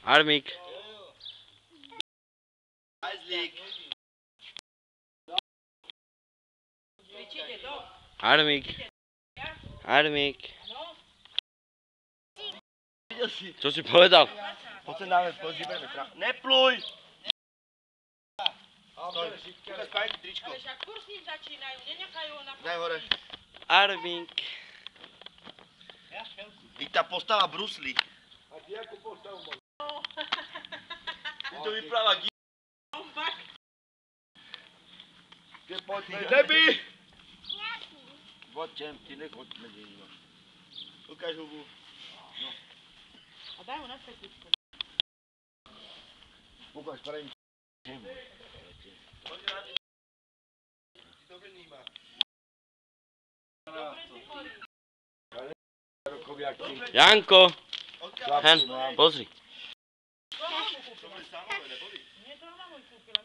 Armík. Armík. Armík. Čo si povedal? Poď sa dáme, poď vyberme traf. Nepluj! Stoj, ukáž pájky tričko. Ale však furt s ním začínajú, nenechajú ho na Daj hore. Armík. I tá postava Bruce Lee. A ty akú postavu máš? Ty to vypráva Poďme, Debbie! Poď sem, ty nechoď medzi nimi. Ukáž hubu. A daj ho na svetličku. Ukáž pravým čem. Poď na ty. Ty dobre vníma. Dobre si chodí. Janko. Hen, pozri. Nie, to ona môj kúpila.